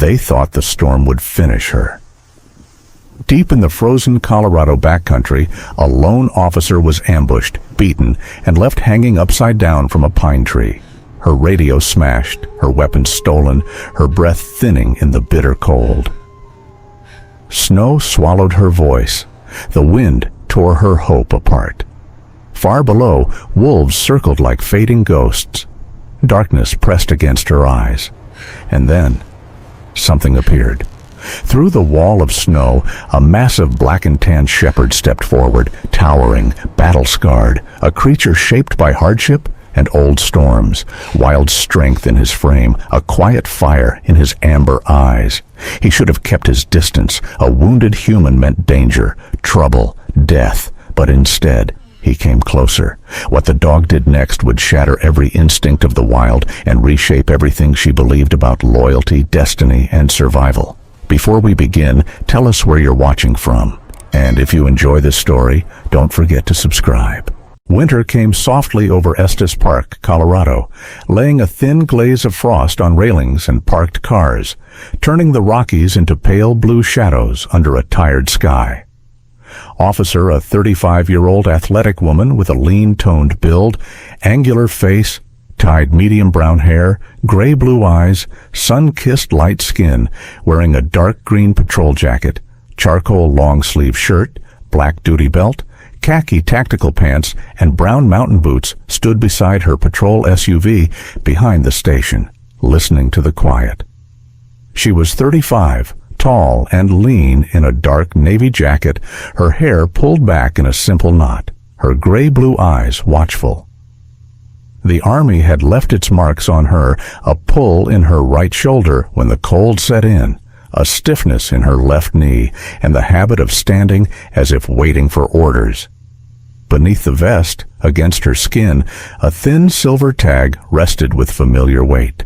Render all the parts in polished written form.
They thought the storm would finish her. Deep in the frozen Colorado backcountry, a lone officer was ambushed, beaten, and left hanging upside down from a pine tree. Her radio smashed, her weapons stolen, her breath thinning in the bitter cold. Snow swallowed her voice. The wind tore her hope apart. Far below, wolves circled like fading ghosts. Darkness pressed against her eyes. And then, something appeared. Through the wall of snow, a massive black and tan shepherd stepped forward, towering, battle-scarred, a creature shaped by hardship and old storms, wild strength in his frame, a quiet fire in his amber eyes. He should have kept his distance. A wounded human meant danger, trouble, death, but instead, he came closer. What the dog did next would shatter every instinct of the wild and reshape everything she believed about loyalty, destiny, and survival. Before we begin, tell us where you're watching from. And if you enjoy this story, don't forget to subscribe. Winter came softly over Estes Park, Colorado, laying a thin glaze of frost on railings and parked cars, turning the Rockies into pale blue shadows under a tired sky. Officer, a 35-year-old athletic woman with a lean-toned build, angular face, dyed medium brown hair, gray-blue eyes, sun-kissed light skin, wearing a dark green patrol jacket, charcoal long-sleeve shirt, black duty belt, khaki tactical pants, and brown mountain boots, stood beside her patrol SUV behind the station, listening to the quiet. She was 35, tall and lean in a dark navy jacket, her hair pulled back in a simple knot, her gray-blue eyes watchful. The Army had left its marks on her, a pull in her right shoulder when the cold set in, a stiffness in her left knee, and the habit of standing as if waiting for orders. Beneath the vest, against her skin, a thin silver tag rested with familiar weight.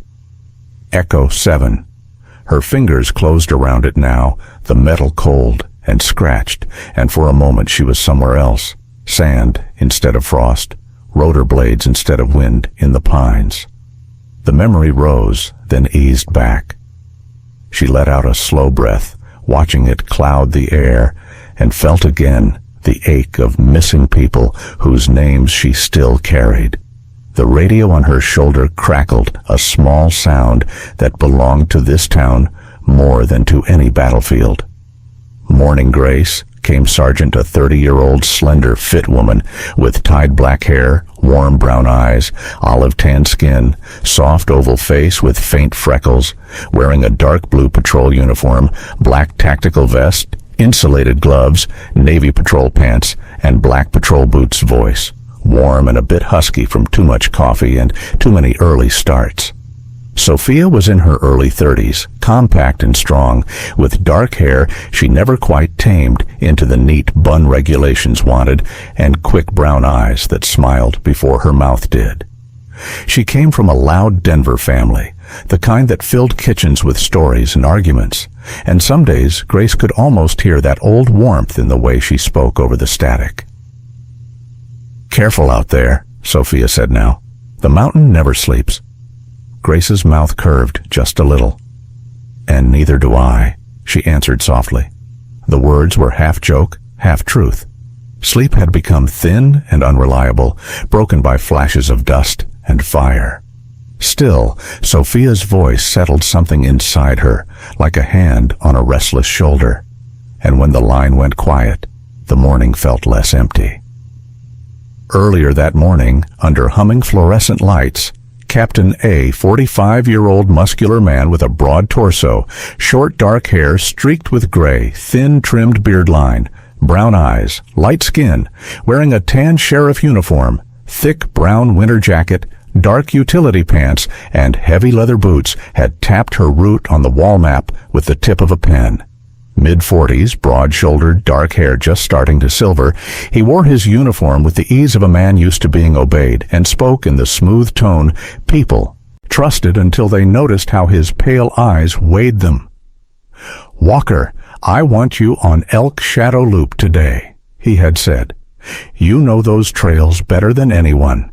Echo 7. Her fingers closed around it now, the metal cold and scratched, and for a moment she was somewhere else. Sand instead of frost, rotor blades instead of wind in the pines. The memory rose, then eased back. She let out a slow breath, watching it cloud the air, and felt again the ache of missing people whose names she still carried. The radio on her shoulder crackled, a small sound that belonged to this town more than to any battlefield. Morning Grace, came Sergeant, a 30-year-old slender, fit woman with tied black hair, warm brown eyes, olive tan skin, soft oval face with faint freckles, wearing a dark blue patrol uniform, black tactical vest, insulated gloves, navy patrol pants, and black patrol boots. Voice, warm and a bit husky from too much coffee and too many early starts. Sophia was in her early 30s, compact and strong, with dark hair she never quite tamed into the neat bun regulations wanted, and quick brown eyes that smiled before her mouth did. She came from a loud Denver family, the kind that filled kitchens with stories and arguments, and some days Grace could almost hear that old warmth in the way she spoke over the static. "Careful out there," Sophia said now. "The mountain never sleeps." Grace's mouth curved just a little. "And neither do I," she answered softly. The words were half joke, half truth. Sleep had become thin and unreliable, broken by flashes of dust and fire. Still, Sophia's voice settled something inside her, like a hand on a restless shoulder. And when the line went quiet, the morning felt less empty. Earlier that morning, under humming fluorescent lights, Captain A, 45-year-old muscular man with a broad torso, short dark hair streaked with gray, thin trimmed beard line, brown eyes, light skin, wearing a tan sheriff uniform, thick brown winter jacket, dark utility pants, and heavy leather boots, had tapped her route on the wall map with the tip of a pen. Mid-40s, broad-shouldered, dark hair just starting to silver, he wore his uniform with the ease of a man used to being obeyed, and spoke in the smooth tone people trusted until they noticed how his pale eyes weighed them. "Walker, I want you on Elk Shadow Loop today," he had said. "You know those trails better than anyone."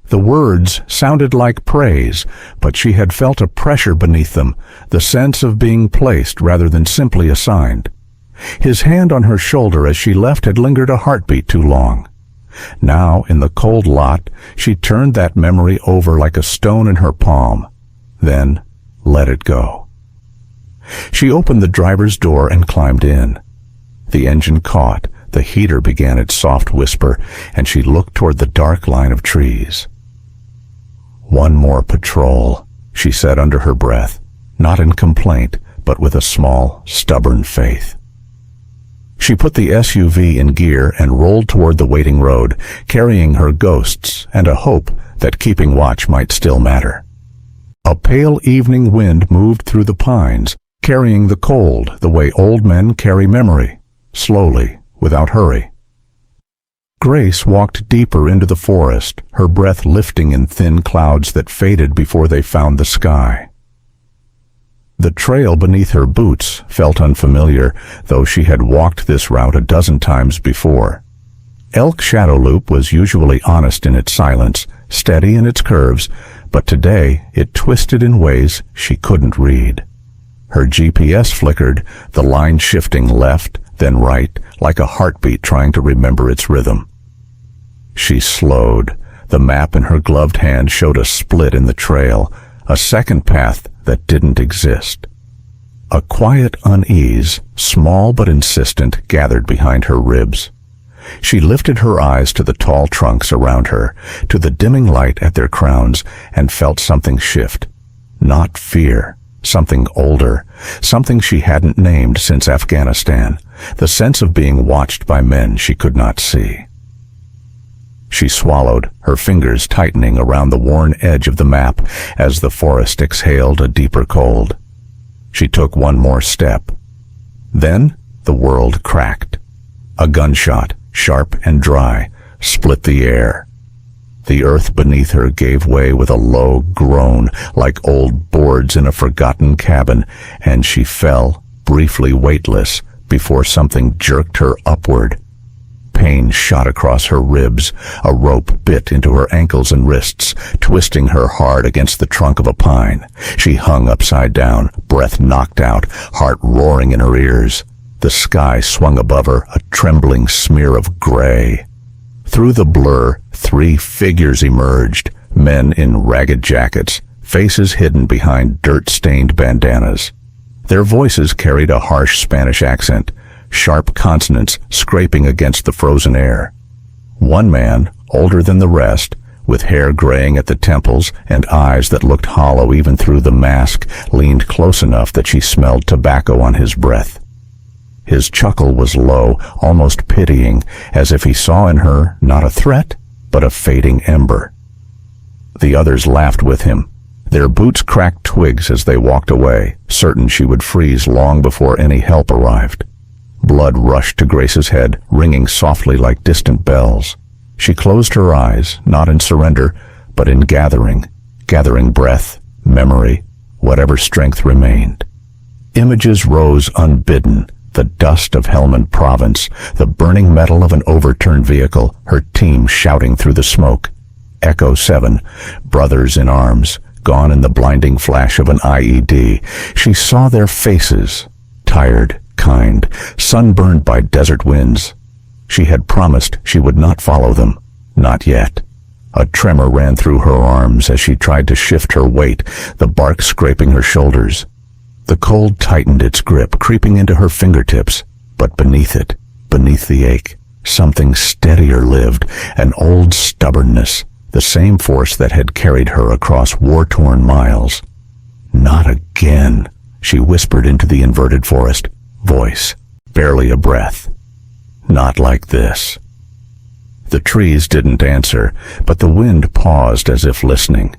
The words sounded like praise, but she had felt a pressure beneath them, the sense of being placed rather than simply assigned. His hand on her shoulder as she left had lingered a heartbeat too long. Now, in the cold lot, she turned that memory over like a stone in her palm, then let it go. She opened the driver's door and climbed in. The engine caught, the heater began its soft whisper, and she looked toward the dark line of trees. "One more patrol," she said under her breath, not in complaint, but with a small, stubborn faith. She put the SUV in gear and rolled toward the waiting road, carrying her ghosts and a hope that keeping watch might still matter. A pale evening wind moved through the pines, carrying the cold the way old men carry memory, slowly, without hurry. Grace walked deeper into the forest, her breath lifting in thin clouds that faded before they found the sky. The trail beneath her boots felt unfamiliar, though she had walked this route a dozen times before. Elk Shadow Loop was usually honest in its silence, steady in its curves, but today it twisted in ways she couldn't read. Her GPS flickered, the line shifting left, then right, like a heartbeat trying to remember its rhythm. She slowed. The map in her gloved hand showed a split in the trail, a second path that didn't exist. A quiet unease, small but insistent, gathered behind her ribs. She lifted her eyes to the tall trunks around her, to the dimming light at their crowns, and felt something shift. Not fear, something older, something she hadn't named since Afghanistan, the sense of being watched by men she could not see. She swallowed, her fingers tightening around the worn edge of the map as the forest exhaled a deeper cold. She took one more step. Then the world cracked. A gunshot, sharp and dry, split the air. The earth beneath her gave way with a low groan, like old boards in a forgotten cabin, and she fell, briefly weightless, before something jerked her upward. Pain shot across her ribs. A rope bit into her ankles and wrists, twisting her hard against the trunk of a pine. She hung upside down, breath knocked out, heart roaring in her ears. The sky swung above her, a trembling smear of gray. Through the blur, 3 figures emerged, men in ragged jackets, faces hidden behind dirt-stained bandanas. Their voices carried a harsh Spanish accent, sharp consonants scraping against the frozen air. One man, older than the rest, with hair graying at the temples and eyes that looked hollow even through the mask, leaned close enough that she smelled tobacco on his breath. His chuckle was low, almost pitying, as if he saw in her not a threat, but a fading ember. The others laughed with him. Their boots cracked twigs as they walked away, certain she would freeze long before any help arrived. Blood rushed to Grace's head, ringing softly like distant bells. She closed her eyes, not in surrender, but in gathering breath, memory, whatever strength remained. Images rose unbidden, the dust of Helmand Province, the burning metal of an overturned vehicle, her team shouting through the smoke. Echo 7, brothers in arms, gone in the blinding flash of an IED. She saw their faces, tired, kind, sunburned by desert winds. She had promised she would not follow them. Not yet. A tremor ran through her arms as she tried to shift her weight, the bark scraping her shoulders. The cold tightened its grip, creeping into her fingertips, but beneath it, beneath the ache, something steadier lived, an old stubbornness, the same force that had carried her across war-torn miles. Not again, she whispered into the inverted forest, voice, barely a breath. Not like this. The trees didn't answer, but the wind paused as if listening.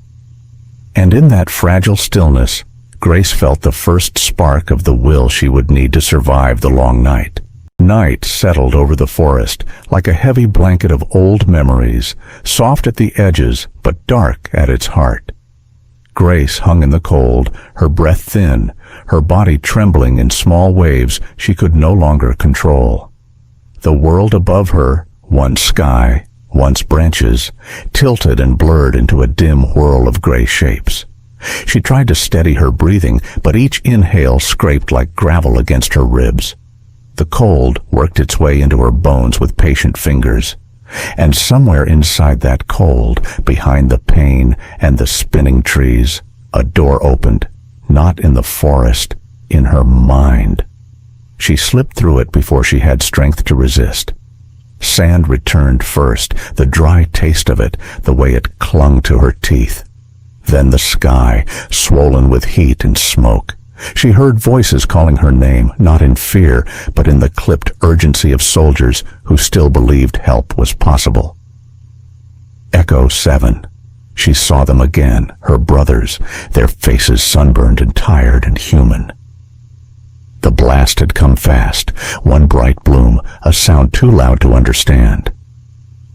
And in that fragile stillness, Grace felt the first spark of the will she would need to survive the long night. Night settled over the forest, like a heavy blanket of old memories, soft at the edges, but dark at its heart. Grace hung in the cold, her breath thin, her body trembling in small waves she could no longer control. The world above her, once sky, once branches, tilted and blurred into a dim whirl of gray shapes. She tried to steady her breathing, but each inhale scraped like gravel against her ribs. The cold worked its way into her bones with patient fingers. And somewhere inside that cold, behind the pain and the spinning trees, a door opened, not in the forest, in her mind. She slipped through it before she had strength to resist. Sand returned first, the dry taste of it, the way it clung to her teeth. Then the sky, swollen with heat and smoke. She heard voices calling her name, not in fear, but in the clipped urgency of soldiers who still believed help was possible. Echo 7. She saw them again, her brothers, their faces sunburned and tired and human. The blast had come fast, one bright bloom, a sound too loud to understand.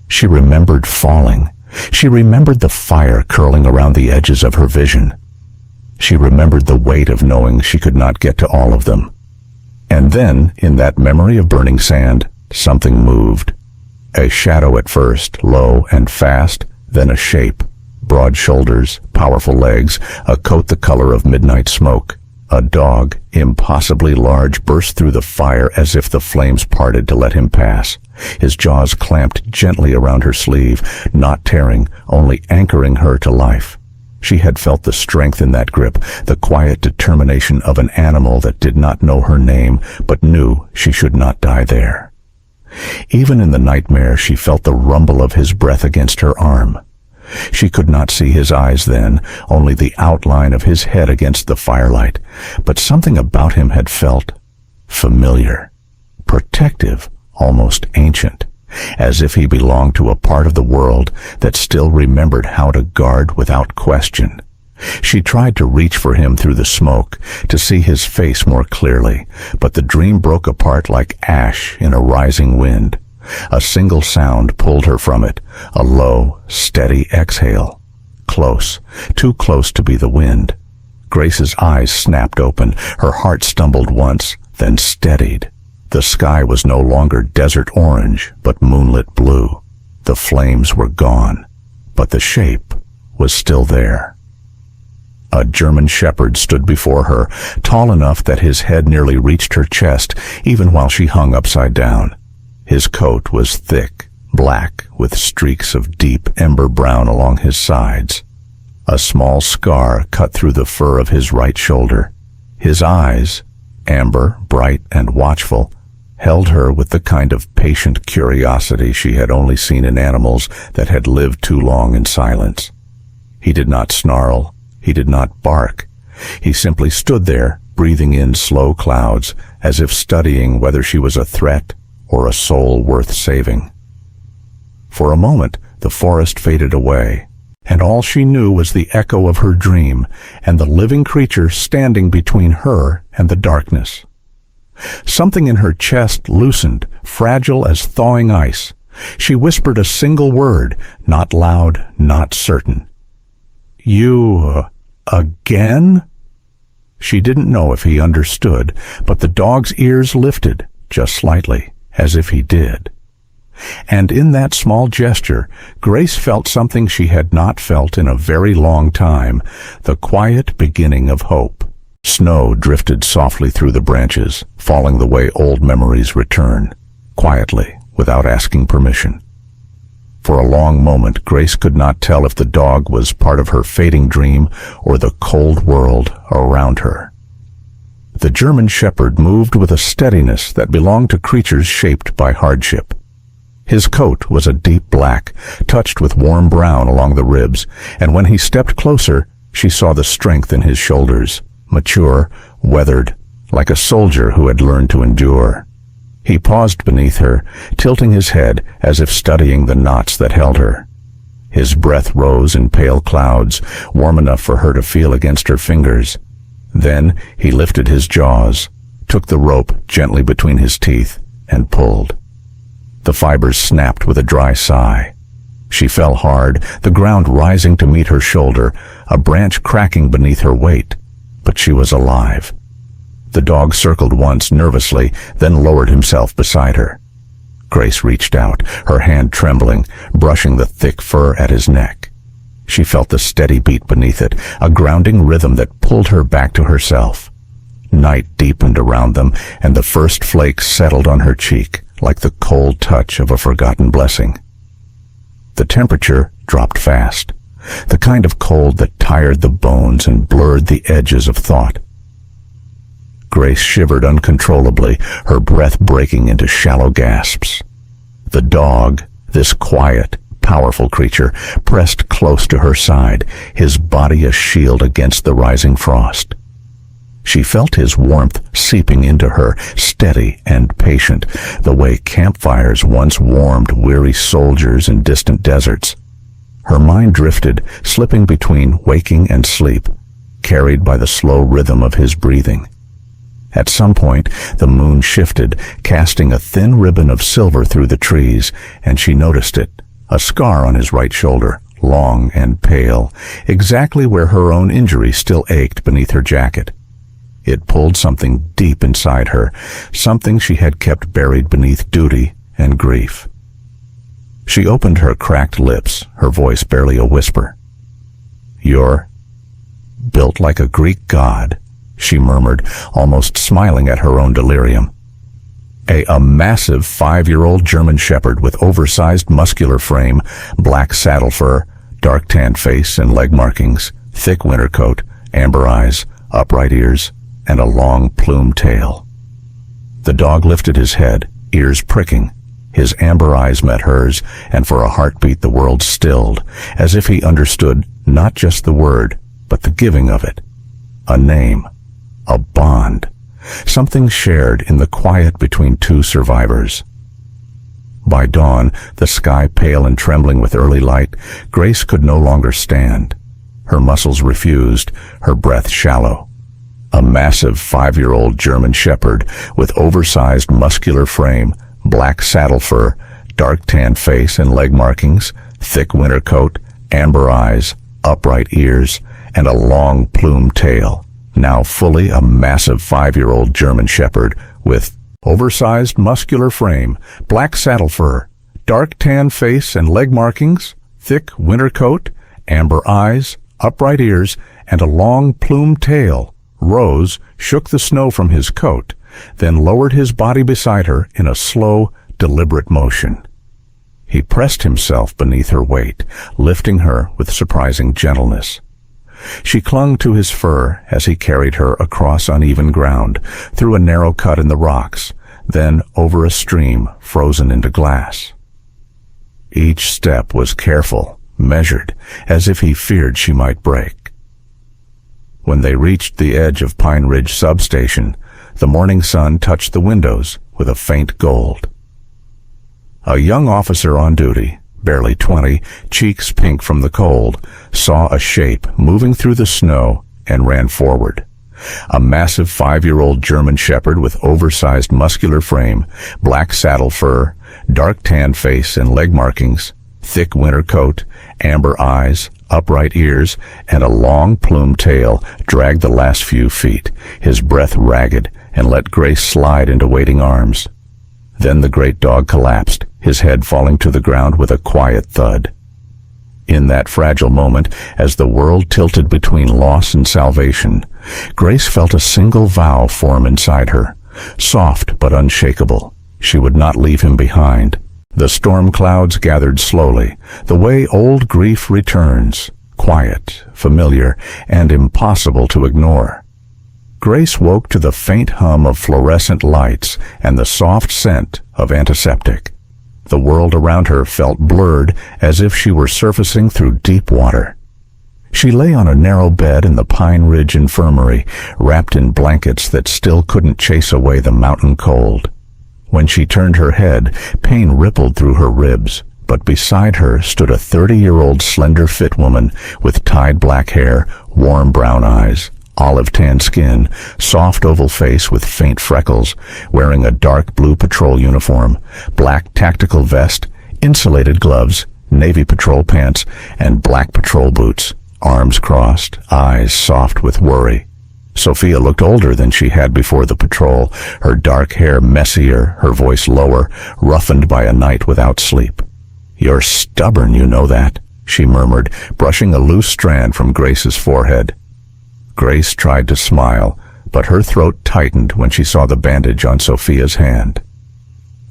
She remembered falling. She remembered the fire curling around the edges of her vision. She remembered the weight of knowing she could not get to all of them. And then, in that memory of burning sand, something moved. A shadow at first, low and fast, then a shape. Broad shoulders, powerful legs, a coat the color of midnight smoke. A dog, impossibly large, burst through the fire as if the flames parted to let him pass. His jaws clamped gently around her sleeve, not tearing, only anchoring her to life. She had felt the strength in that grip, the quiet determination of an animal that did not know her name, but knew she should not die there. Even in the nightmare, she felt the rumble of his breath against her arm. She could not see his eyes then, only the outline of his head against the firelight, but something about him had felt familiar, protective, almost ancient, as if he belonged to a part of the world that still remembered how to guard without question. She tried to reach for him through the smoke, to see his face more clearly, but the dream broke apart like ash in a rising wind. A single sound pulled her from it, a low, steady exhale. Close, too close to be the wind. Grace's eyes snapped open, her heart stumbled once, then steadied. The sky was no longer desert orange, but moonlit blue. The flames were gone, but the shape was still there. A German shepherd stood before her, tall enough that his head nearly reached her chest, even while she hung upside down. His coat was thick, black, with streaks of deep ember brown along his sides. A small scar cut through the fur of his right shoulder. His eyes, amber, bright, and watchful, held her with the kind of patient curiosity she had only seen in animals that had lived too long in silence. He did not snarl. He did not bark. He simply stood there, breathing in slow clouds, as if studying whether she was a threat or a soul worth saving. For a moment, the forest faded away, and all she knew was the echo of her dream and the living creature standing between her and the darkness. Something in her chest loosened, fragile as thawing ice. She whispered a single word, not loud, not certain. "You, again?" She didn't know if he understood, but the dog's ears lifted, just slightly, as if he did. And in that small gesture, Grace felt something she had not felt in a very long time, the quiet beginning of hope. Snow drifted softly through the branches, falling the way old memories return, quietly, without asking permission. For a long moment, Grace could not tell if the dog was part of her fading dream or the cold world around her. The German shepherd moved with a steadiness that belonged to creatures shaped by hardship. His coat was a deep black, touched with warm brown along the ribs, and when he stepped closer, she saw the strength in his shoulders, mature, weathered, like a soldier who had learned to endure. He paused beneath her, tilting his head as if studying the knots that held her. His breath rose in pale clouds, warm enough for her to feel against her fingers. Then he lifted his jaws, took the rope gently between his teeth, and pulled. The fibers snapped with a dry sigh. She fell hard, the ground rising to meet her shoulder, a branch cracking beneath her weight. But she was alive. The dog circled once nervously, then lowered himself beside her. Grace reached out, her hand trembling, brushing the thick fur at his neck. She felt the steady beat beneath it, a grounding rhythm that pulled her back to herself. Night deepened around them, and the first flakes settled on her cheek, like the cold touch of a forgotten blessing. The temperature dropped fast, the kind of cold that tired the bones and blurred the edges of thought. Grace shivered uncontrollably, her breath breaking into shallow gasps. The dog, this quiet, powerful creature, pressed close to her side, his body a shield against the rising frost. She felt his warmth seeping into her, steady and patient, the way campfires once warmed weary soldiers in distant deserts. Her mind drifted, slipping between waking and sleep, carried by the slow rhythm of his breathing. At some point, the moon shifted, casting a thin ribbon of silver through the trees, and she noticed it, a scar on his right shoulder, long and pale, exactly where her own injury still ached beneath her jacket. It pulled something deep inside her, something she had kept buried beneath duty and grief. She opened her cracked lips, her voice barely a whisper. "You're built like a Greek god," she murmured, almost smiling at her own delirium. A massive 5-year-old German shepherd with oversized muscular frame, black saddle fur, dark tanned face and leg markings, thick winter coat, amber eyes, upright ears, and a long plumed tail. The dog lifted his head, ears pricking. His amber eyes met hers, and for a heartbeat the world stilled, as if he understood not just the word, but the giving of it. A name, a bond, something shared in the quiet between two survivors. By dawn, the sky pale and trembling with early light, Grace could no longer stand. Her muscles refused, her breath shallow. A massive 5-year-old German shepherd with oversized muscular frame, black saddle fur, dark tanned face and leg markings, thick winter coat, amber eyes, upright ears, and a long plumed tail. Now fully a massive 5-year-old German shepherd with oversized muscular frame, black saddle fur, dark tan face and leg markings, thick winter coat, amber eyes, upright ears, and a long plumed tail, rose, shook the snow from his coat, then lowered his body beside her in a slow, deliberate motion. He pressed himself beneath her weight, lifting her with surprising gentleness. She clung to his fur as he carried her across uneven ground, through a narrow cut in the rocks, then over a stream frozen into glass. Each step was careful, measured, as if he feared she might break. When they reached the edge of Pine Ridge substation, the morning sun touched the windows with a faint gold. A young officer on duty, barely 20, cheeks pink from the cold, saw a shape moving through the snow and ran forward. A massive 5-year-old German shepherd with oversized muscular frame, black saddle fur, dark tan face and leg markings, thick winter coat, amber eyes, upright ears, and a long plumed tail dragged the last few feet, his breath ragged, and let Grace slide into waiting arms. Then the great dog collapsed, his head falling to the ground with a quiet thud. In that fragile moment, as the world tilted between loss and salvation, Grace felt a single vow form inside her, soft but unshakable. She would not leave him behind. The storm clouds gathered slowly, the way old grief returns, quiet, familiar, and impossible to ignore. Grace woke to the faint hum of fluorescent lights and the soft scent of antiseptic. The world around her felt blurred, as if she were surfacing through deep water. She lay on a narrow bed in the Pine Ridge Infirmary, wrapped in blankets that still couldn't chase away the mountain cold. When she turned her head, pain rippled through her ribs, but beside her stood a 30-year-old slender-fit woman with tied black hair, warm brown eyes, olive tan skin, soft oval face with faint freckles, wearing a dark blue patrol uniform, black tactical vest, insulated gloves, navy patrol pants, and black patrol boots, arms crossed, eyes soft with worry. Sophia looked older than she had before the patrol, her dark hair messier, her voice lower, roughened by a night without sleep. "You're stubborn, you know that," she murmured, brushing a loose strand from Grace's forehead. Grace tried to smile, but her throat tightened when she saw the bandage on Sophia's hand.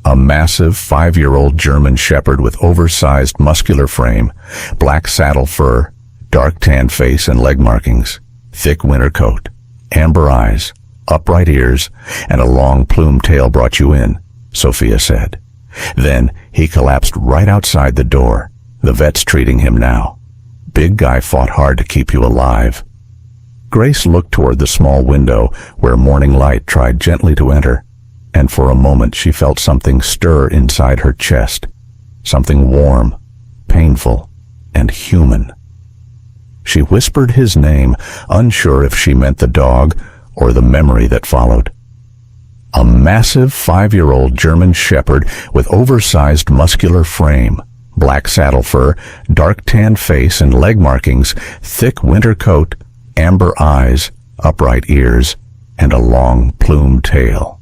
A massive 5-year-old German Shepherd with oversized muscular frame, black saddle fur, dark tan face and leg markings, thick winter coat, amber eyes, upright ears, and a long plumed tail brought you in, Sophia said. Then he collapsed right outside the door, the vets treating him now. Big guy fought hard to keep you alive. Grace looked toward the small window where morning light tried gently to enter, and for a moment she felt something stir inside her chest, something warm, painful, and human. She whispered his name, unsure if she meant the dog or the memory that followed. A massive 5-year-old German Shepherd with oversized muscular frame, black saddle fur, dark tan face and leg markings, thick winter coat, amber eyes, upright ears, and a long plumed tail.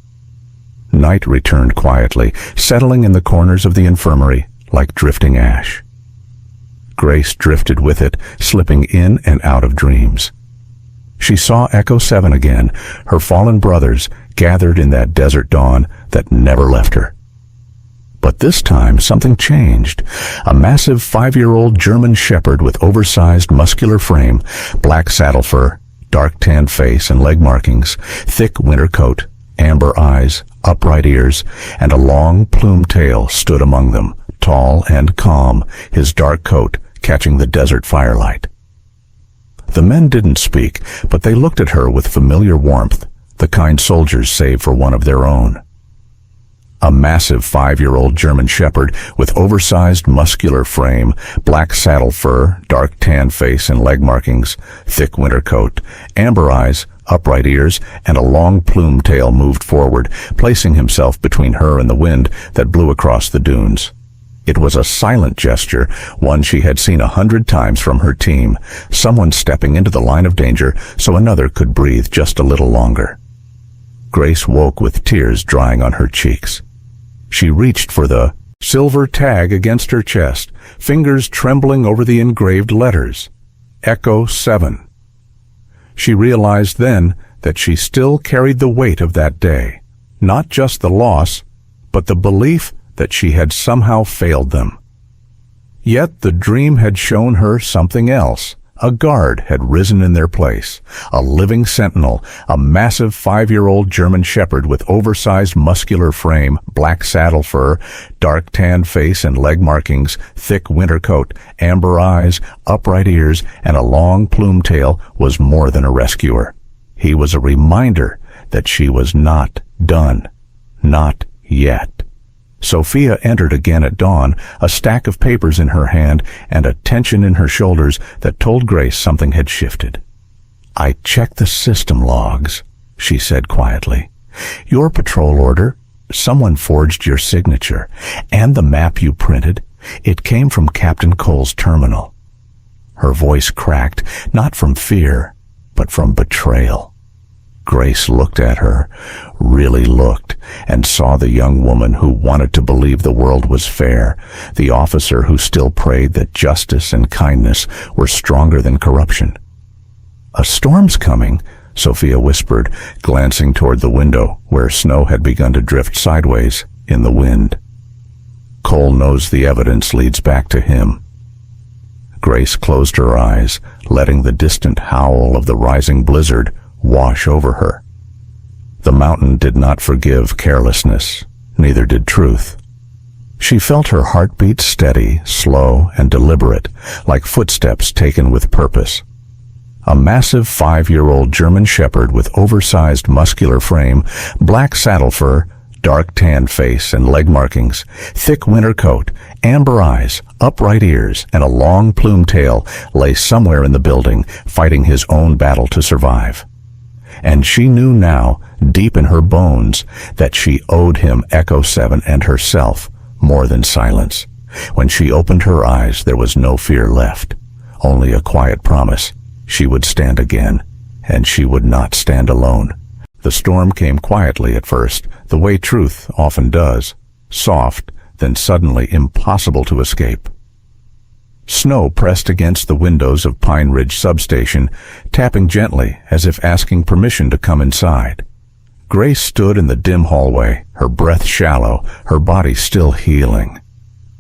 Night returned quietly, settling in the corners of the infirmary like drifting ash. Grace drifted with it, slipping in and out of dreams. She saw Echo 7 again, her fallen brothers gathered in that desert dawn that never left her. But this time something changed. A massive 5-year-old German Shepherd with oversized muscular frame, black saddle fur, dark tan face and leg markings, thick winter coat, amber eyes, upright ears, and a long plumed tail stood among them, tall and calm, his dark coat catching the desert firelight. The men didn't speak, but they looked at her with familiar warmth, the kind soldiers save for one of their own. A massive 5-year-old German Shepherd with oversized muscular frame, black saddle fur, dark tan face and leg markings, thick winter coat, amber eyes, upright ears, and a long plumed tail moved forward, placing himself between her and the wind that blew across the dunes. It was a silent gesture, one she had seen 100 times from her team, someone stepping into the line of danger so another could breathe just a little longer. Grace woke with tears drying on her cheeks. She reached for the silver tag against her chest, fingers trembling over the engraved letters. Echo 7. She realized then that she still carried the weight of that day, not just the loss, but the belief that she had somehow failed them. Yet the dream had shown her something else. A guard had risen in their place, a living sentinel, a massive 5-year-old German Shepherd with oversized muscular frame, black saddle fur, dark tan face and leg markings, thick winter coat, amber eyes, upright ears, and a long plumed tail was more than a rescuer. He was a reminder that she was not done. Not yet. Sophia entered again at dawn, a stack of papers in her hand and a tension in her shoulders that told Grace something had shifted. "I checked the system logs," she said quietly. "Your patrol order, someone forged your signature, and the map you printed, it came from Captain Cole's terminal." Her voice cracked, not from fear, but from betrayal. Grace looked at her, really looked, and saw the young woman who wanted to believe the world was fair, the officer who still prayed that justice and kindness were stronger than corruption. "A storm's coming," Sophia whispered, glancing toward the window where snow had begun to drift sideways in the wind. "Cole knows the evidence leads back to him." Grace closed her eyes, letting the distant howl of the rising blizzard wash over her. The mountain did not forgive carelessness, neither did truth. She felt her heartbeat steady, slow, and deliberate, like footsteps taken with purpose. A massive 5-year-old German Shepherd with oversized muscular frame, black saddle fur, dark tan face and leg markings, thick winter coat, amber eyes, upright ears, and a long plumed tail lay somewhere in the building, fighting his own battle to survive. And she knew now, deep in her bones, that she owed him Echo 7 and herself more than silence. When she opened her eyes, there was no fear left, only a quiet promise she would stand again and she would not stand alone. The storm came quietly at first, the way truth often does, soft, then suddenly impossible to escape. Snow pressed against the windows of Pine Ridge substation, tapping gently as if asking permission to come inside. Grace stood in the dim hallway, her breath shallow, her body still healing.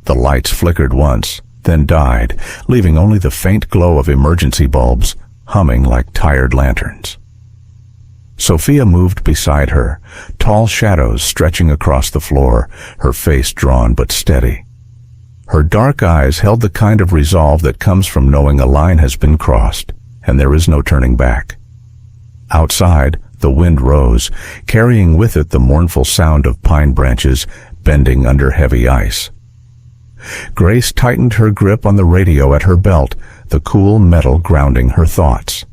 The lights flickered once, then died, leaving only the faint glow of emergency bulbs, humming like tired lanterns. Sophia moved beside her, tall shadows stretching across the floor, her face drawn but steady. Her dark eyes held the kind of resolve that comes from knowing a line has been crossed, and there is no turning back. Outside, the wind rose, carrying with it the mournful sound of pine branches bending under heavy ice. Grace tightened her grip on the radio at her belt, the cool metal grounding her thoughts.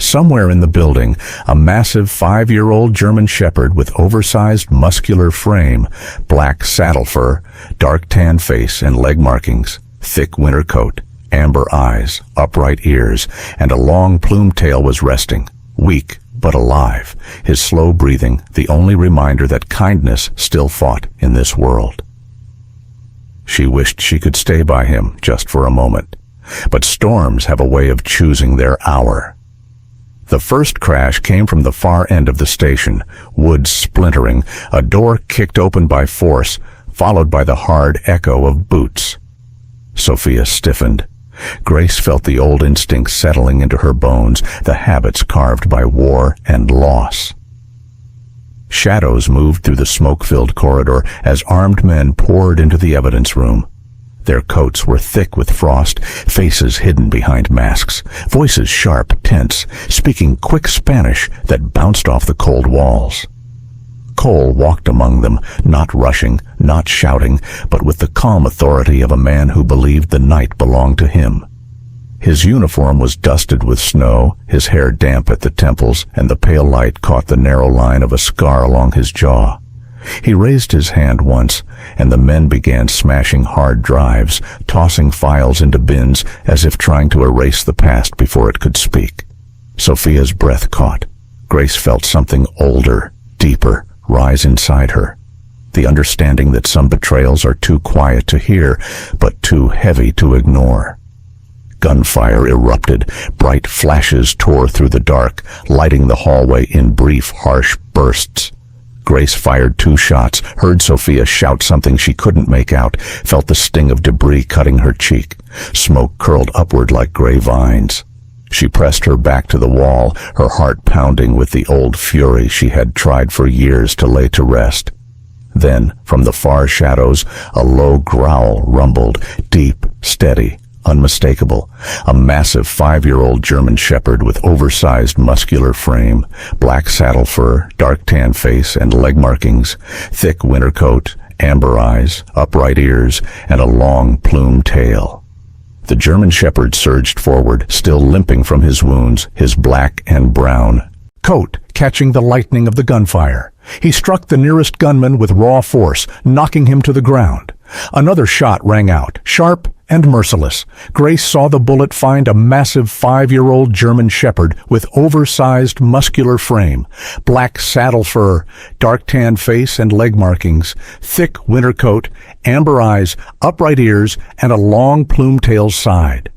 Somewhere in the building, a massive 5-year-old German Shepherd with oversized muscular frame, black saddle fur, dark tan face and leg markings, thick winter coat, amber eyes, upright ears, and a long plumed tail was resting, weak but alive, his slow breathing the only reminder that kindness still fought in this world. She wished she could stay by him just for a moment, but storms have a way of choosing their hour. The first crash came from the far end of the station, wood splintering, a door kicked open by force, followed by the hard echo of boots. Sophia stiffened. Grace felt the old instincts settling into her bones, the habits carved by war and loss. Shadows moved through the smoke-filled corridor as armed men poured into the evidence room. Their coats were thick with frost, faces hidden behind masks, voices sharp, tense, speaking quick Spanish that bounced off the cold walls. Cole walked among them, not rushing, not shouting, but with the calm authority of a man who believed the night belonged to him. His uniform was dusted with snow, his hair damp at the temples, and the pale light caught the narrow line of a scar along his jaw. He raised his hand once, and the men began smashing hard drives, tossing files into bins as if trying to erase the past before it could speak. Sophia's breath caught. Grace felt something older, deeper, rise inside her. The understanding that some betrayals are too quiet to hear, but too heavy to ignore. Gunfire erupted. Bright flashes tore through the dark, lighting the hallway in brief, harsh bursts. Grace fired 2 shots, heard Sophia shout something she couldn't make out, felt the sting of debris cutting her cheek. Smoke curled upward like gray vines. She pressed her back to the wall, her heart pounding with the old fury she had tried for years to lay to rest. Then, from the far shadows, a low growl rumbled, deep, steady, unmistakable. A massive 5-year-old German Shepherd with oversized muscular frame, black saddle fur, dark tan face and leg markings, thick winter coat, amber eyes, upright ears, and a long plumed tail. The German Shepherd surged forward, still limping from his wounds, his black and brown coat catching the lightning of the gunfire. He struck the nearest gunman with raw force, knocking him to the ground. Another shot rang out, sharp and merciless. Grace saw the bullet find a massive 5-year-old German Shepherd with oversized muscular frame, black saddle fur, dark tan face and leg markings, thick winter coat, amber eyes, upright ears, and a long plume tail's side.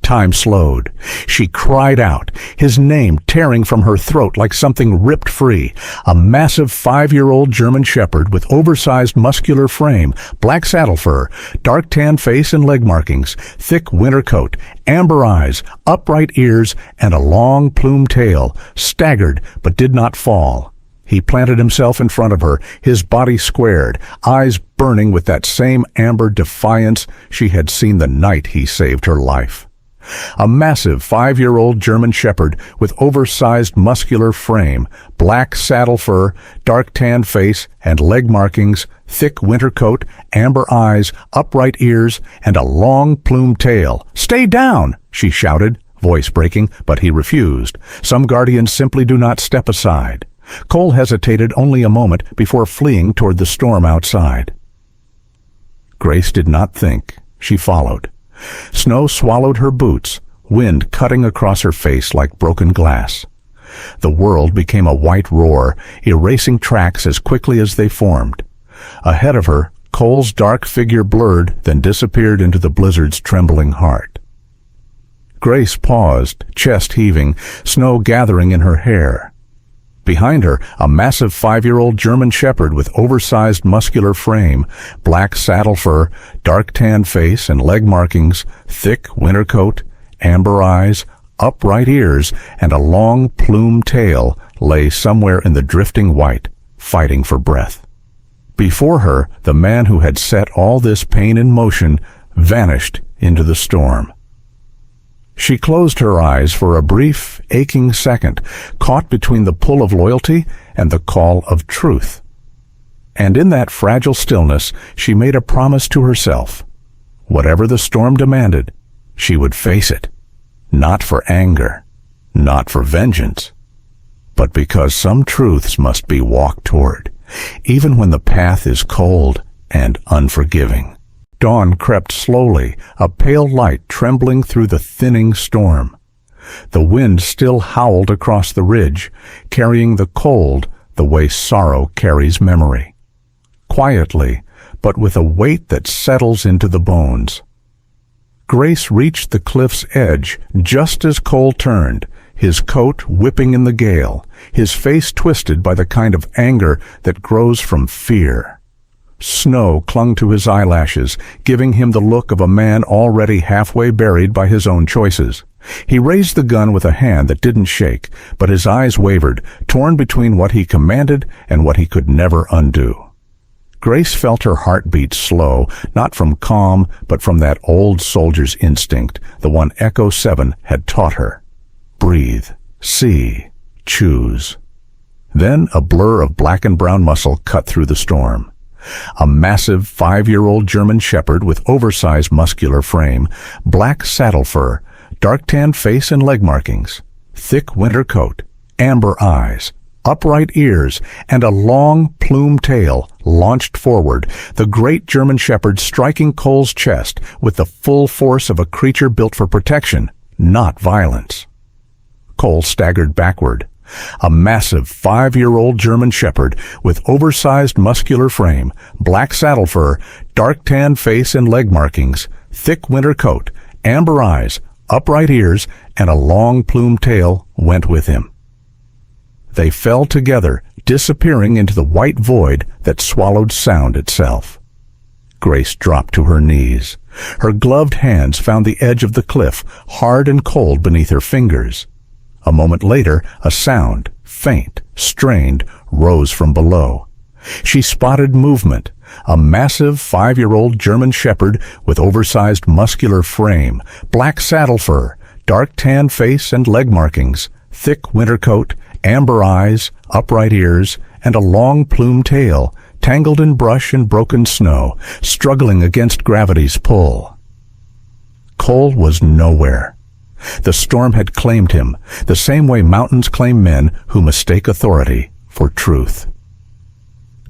Time slowed. She cried out, his name tearing from her throat like something ripped free. A massive 5-year-old German Shepherd with oversized muscular frame, black saddle fur, dark tan face and leg markings, thick winter coat, amber eyes, upright ears, and a long plume tail, staggered but did not fall. He planted himself in front of her, his body squared, eyes burning with that same amber defiance she had seen the night he saved her life. A massive 5-year-old German Shepherd with oversized muscular frame, black saddle fur, dark tan face and leg markings, thick winter coat, amber eyes, upright ears, and a long plumed tail. "Stay down!" she shouted, voice breaking, but he refused. Some guardians simply do not step aside. Cole hesitated only a moment before fleeing toward the storm outside. Grace did not think. She followed. Snow swallowed her boots. wind cutting across her face like broken glass. The world became a white roar, erasing tracks as quickly as they formed. Ahead of her, Cole's dark figure blurred, then disappeared into the blizzard's trembling heart. Grace paused, chest heaving, snow gathering in her hair. Behind her, a massive 5-year-old German Shepherd with oversized muscular frame, black saddle fur, dark tan face and leg markings, thick winter coat, amber eyes, upright ears, and a long plumed tail lay somewhere in the drifting white, fighting for breath. Before her, the man who had set all this pain in motion vanished into the storm. She closed her eyes for a brief, aching second, caught between the pull of loyalty and the call of truth. And in that fragile stillness, she made a promise to herself. Whatever the storm demanded, she would face it. Not for anger, not for vengeance, but because some truths must be walked toward, even when the path is cold and unforgiving. Dawn crept slowly, a pale light trembling through the thinning storm. The wind still howled across the ridge, carrying the cold the way sorrow carries memory. Quietly, but with a weight that settles into the bones. Grace reached the cliff's edge just as Cole turned, his coat whipping in the gale, his face twisted by the kind of anger that grows from fear. Snow clung to his eyelashes, giving him the look of a man already halfway buried by his own choices. He raised the gun with a hand that didn't shake, but his eyes wavered, torn between what he commanded and what he could never undo. Grace felt her heart beat slow, not from calm, but from that old soldier's instinct, the one Echo 7 had taught her. Breathe, see, choose. Then a blur of black and brown muscle cut through the storm. A massive 5-year-old German Shepherd with oversized muscular frame, black saddle fur, dark tan face and leg markings, thick winter coat, amber eyes, upright ears, and a long plumed tail launched forward, the great German Shepherd striking Cole's chest with the full force of a creature built for protection, not violence. Cole staggered backward. A massive 5-year-old German Shepherd with oversized muscular frame, black saddle fur, dark tan face and leg markings, thick winter coat, amber eyes, upright ears, and a long plumed tail went with him. They fell together, disappearing into the white void that swallowed sound itself. Grace dropped to her knees. Her gloved hands found the edge of the cliff, hard and cold beneath her fingers. A moment later, a sound, faint, strained, rose from below. She spotted movement. A massive 5-year-old German Shepherd with oversized muscular frame, black saddle fur, dark tan face and leg markings, thick winter coat, amber eyes, upright ears, and a long plumed tail, tangled in brush and broken snow, struggling against gravity's pull. Cole was nowhere. The storm had claimed him, the same way mountains claim men who mistake authority for truth.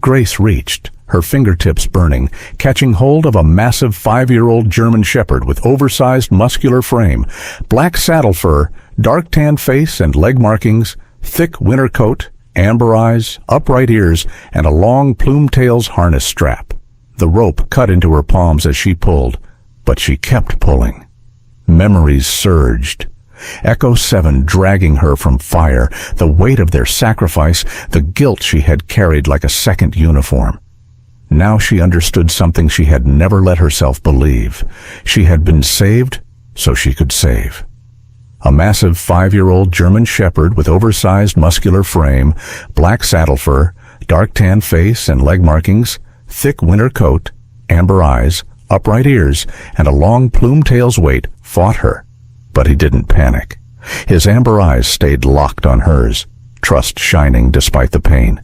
Grace reached, her fingertips burning, catching hold of a massive 5-year-old German Shepherd with oversized muscular frame, black saddle fur, dark tan face and leg markings, thick winter coat, amber eyes, upright ears, and a long plumed tail's harness strap. The rope cut into her palms as she pulled, but she kept pulling. Memories surged. Echo 7 dragging her from fire, the weight of their sacrifice, the guilt she had carried like a second uniform. Now she understood something she had never let herself believe. She had been saved so she could save. A massive 5-year-old German Shepherd with oversized muscular frame, black saddle fur, dark tan face and leg markings, thick winter coat, amber eyes, upright ears, and a long plumed tail's weight fought her. But he didn't panic. His amber eyes stayed locked on hers, trust shining despite the pain.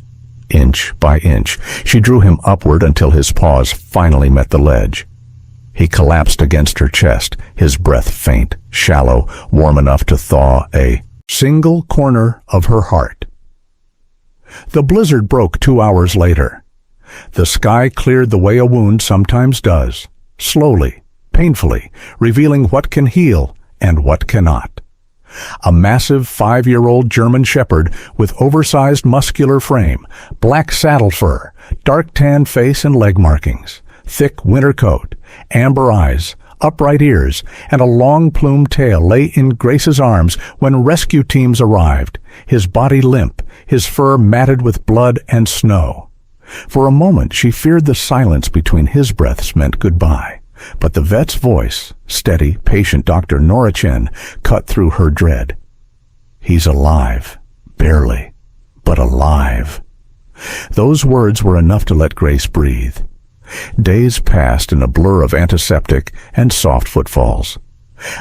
Inch by inch, she drew him upward until his paws finally met the ledge. He collapsed against her chest, his breath faint, shallow, warm enough to thaw a single corner of her heart. The blizzard broke 2 hours later. The sky cleared the way a wound sometimes does, slowly, painfully, revealing what can heal and what cannot. A massive 5-year-old German Shepherd with oversized muscular frame, black saddle fur, dark tan face and leg markings, thick winter coat, amber eyes, upright ears, and a long plumed tail lay in Grace's arms when rescue teams arrived, his body limp, his fur matted with blood and snow. For a moment she feared the silence between his breaths meant goodbye, but the vet's voice, steady, patient Dr. Narration, cut through her dread. He's alive, barely, but alive. Those words were enough to let Grace breathe. Days passed in a blur of antiseptic and soft footfalls.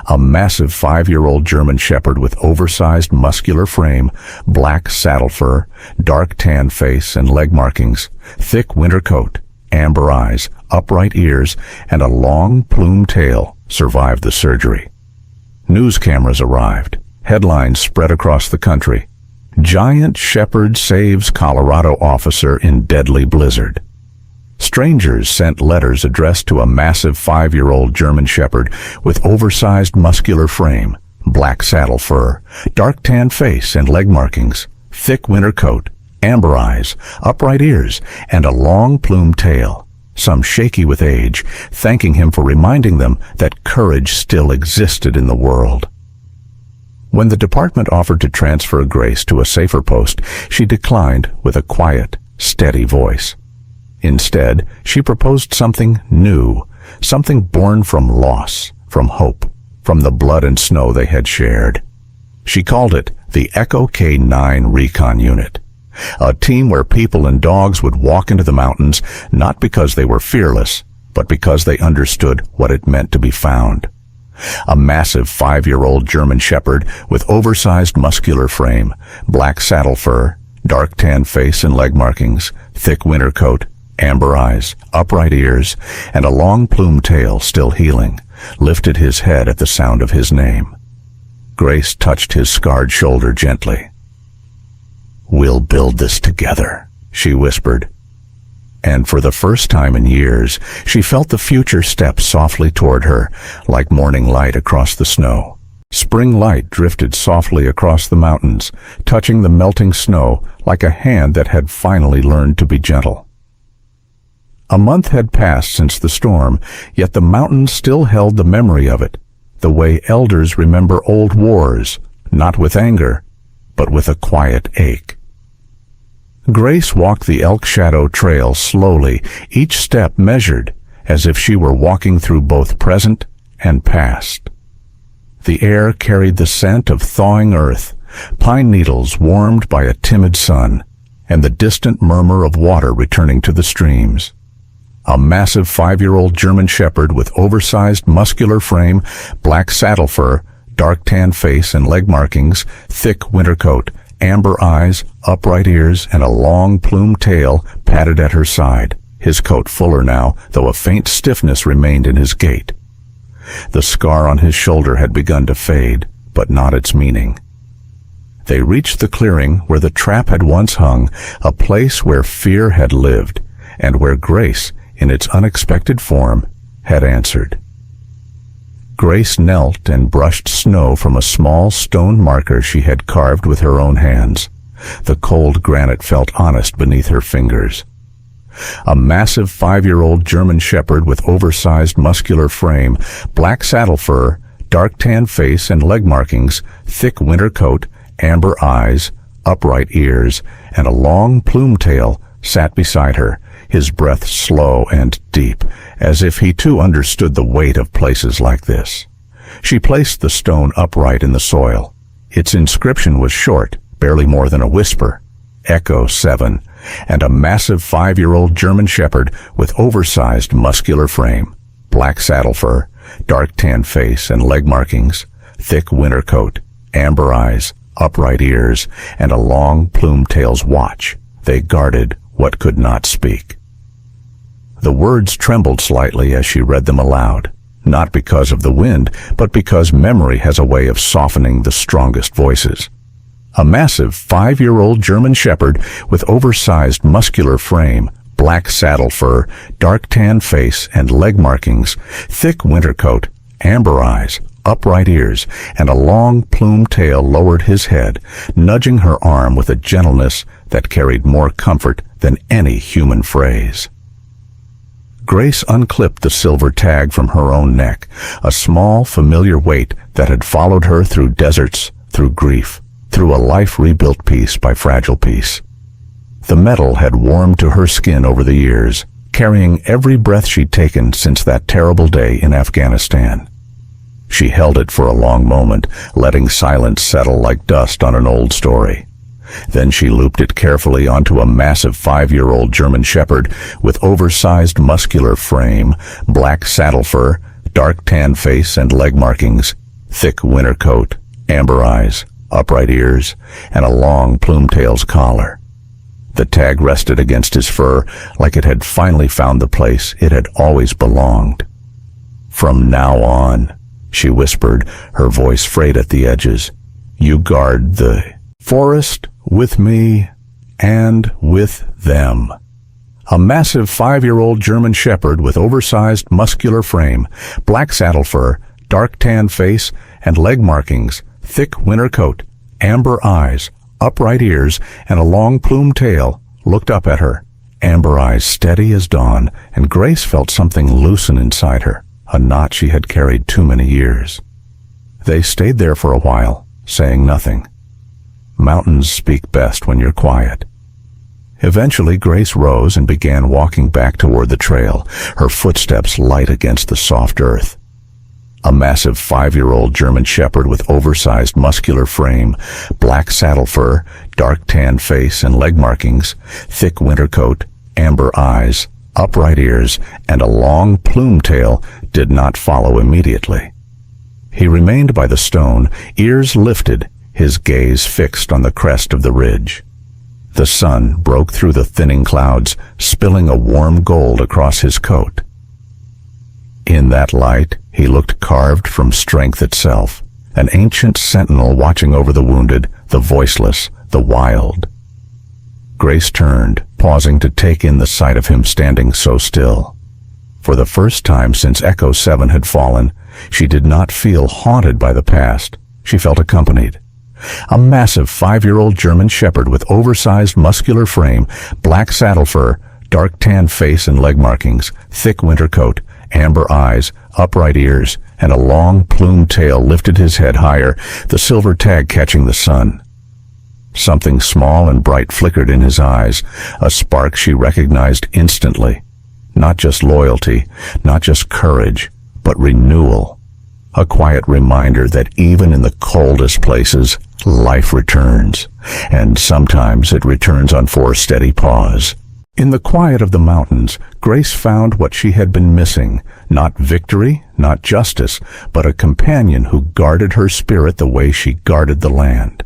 A massive 5-year-old German Shepherd with oversized muscular frame, black saddle fur, dark tan face and leg markings, thick winter coat, amber eyes, upright ears, and a long plumed tail survived the surgery. News cameras arrived. Headlines spread across the country. Giant Shepherd saves Colorado officer in deadly blizzard. Strangers sent letters addressed to a massive 5-year-old German Shepherd with oversized muscular frame, black saddle fur, dark tan face and leg markings, thick winter coat, amber eyes, upright ears, and a long plumed tail, some shaky with age, thanking him for reminding them that courage still existed in the world. When the department offered to transfer Grace to a safer post, she declined with a quiet, steady voice. Instead, she proposed something new, something born from loss, from hope, from the blood and snow they had shared. She called it the Echo K9 Recon Unit, a team where people and dogs would walk into the mountains not because they were fearless, but because they understood what it meant to be found. A massive 5-year-old German Shepherd with oversized muscular frame, black saddle fur, dark tan face and leg markings, thick winter coat, amber eyes, upright ears, and a long plumed tail still healing, lifted his head at the sound of his name. Grace touched his scarred shoulder gently. "We'll build this together," she whispered. And for the first time in years, she felt the future step softly toward her, like morning light across the snow. Spring light drifted softly across the mountains, touching the melting snow like a hand that had finally learned to be gentle. A month had passed since the storm, yet the mountains still held the memory of it, the way elders remember old wars, not with anger, but with a quiet ache. Grace walked the Elk Shadow Trail slowly, each step measured, as if she were walking through both present and past. The air carried the scent of thawing earth, pine needles warmed by a timid sun, and the distant murmur of water returning to the streams. A massive 5-year-old German Shepherd with oversized muscular frame, black saddle fur, dark tan face and leg markings, thick winter coat, amber eyes, upright ears, and a long plumed tail padded at her side, his coat fuller now, though a faint stiffness remained in his gait. The scar on his shoulder had begun to fade, but not its meaning. They reached the clearing where the trap had once hung, a place where fear had lived, and where grace, in its unexpected form, had answered. Grace knelt and brushed snow from a small stone marker she had carved with her own hands. The cold granite felt honest beneath her fingers. A massive 5-year-old German Shepherd with oversized muscular frame, black saddle fur, dark tan face and leg markings, thick winter coat, amber eyes, upright ears, and a long plumed tail sat beside her, his breath slow and deep, as if he too understood the weight of places like this. She placed the stone upright in the soil. Its inscription was short, barely more than a whisper, Echo 7, and a massive 5-year-old German Shepherd with oversized muscular frame, black saddle fur, dark tan face and leg markings, thick winter coat, amber eyes, upright ears, and a long plumed tail's watch. They guarded what could not speak. The words trembled slightly as she read them aloud, not because of the wind, but because memory has a way of softening the strongest voices. A massive 5-year-old German Shepherd with oversized muscular frame, black saddle fur, dark tan face and leg markings, thick winter coat, amber eyes, upright ears, and a long plumed tail lowered his head, nudging her arm with a gentleness that carried more comfort than any human phrase. Grace unclipped the silver tag from her own neck, a small, familiar weight that had followed her through deserts, through grief, through a life rebuilt piece by fragile piece. The metal had warmed to her skin over the years, carrying every breath she'd taken since that terrible day in Afghanistan. She held it for a long moment, letting silence settle like dust on an old story. Then she looped it carefully onto a massive 5-year-old German Shepherd with oversized muscular frame, black saddle fur, dark tan face and leg markings, thick winter coat, amber eyes, upright ears, and a long plume-tail's collar. The tag rested against his fur like it had finally found the place it had always belonged. "From now on," she whispered, her voice frayed at the edges, "you guard the forest with me and with them." A massive 5-year-old German Shepherd with oversized muscular frame, black saddle fur, dark tan face and leg markings, thick winter coat, amber eyes, upright ears, and a long plumed tail, looked up at her, amber eyes steady as dawn, and Grace felt something loosen inside her, a knot she had carried too many years. They stayed there for a while, saying nothing. Mountains speak best when you're quiet. Eventually, Grace rose and began walking back toward the trail, her footsteps light against the soft earth. A massive 5-year-old German Shepherd with oversized muscular frame, black saddle fur, dark tan face and leg markings, thick winter coat, amber eyes, upright ears, and a long plume tail did not follow immediately. He remained by the stone, ears lifted, his gaze fixed on the crest of the ridge. The sun broke through the thinning clouds, spilling a warm gold across his coat. In that light, he looked carved from strength itself, an ancient sentinel watching over the wounded, the voiceless, the wild. Grace turned, pausing to take in the sight of him standing so still. For the first time since Echo 7 had fallen, she did not feel haunted by the past. She felt accompanied. A massive 5-year-old German Shepherd with oversized muscular frame, black saddle fur, dark tan face and leg markings, thick winter coat, amber eyes, upright ears, and a long plumed tail lifted his head higher, the silver tag catching the sun. Something small and bright flickered in his eyes, a spark she recognized instantly. Not just loyalty, not just courage, but renewal. A quiet reminder that even in the coldest places, life returns, and sometimes it returns on 4 steady paws. In the quiet of the mountains, Grace found what she had been missing, not victory, not justice, but a companion who guarded her spirit the way she guarded the land.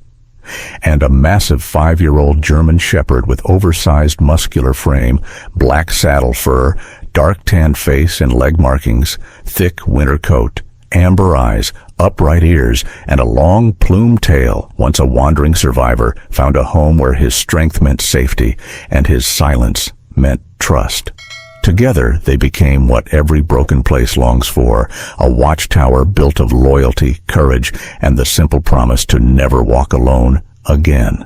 And a massive 5-year-old German Shepherd with oversized muscular frame, black saddle fur, dark tan face and leg markings, thick winter coat, amber eyes, upright ears, and a long plumed tail, once a wandering survivor, found a home where his strength meant safety and his silence meant trust. Together, they became what every broken place longs for, a watchtower built of loyalty, courage, and the simple promise to never walk alone again.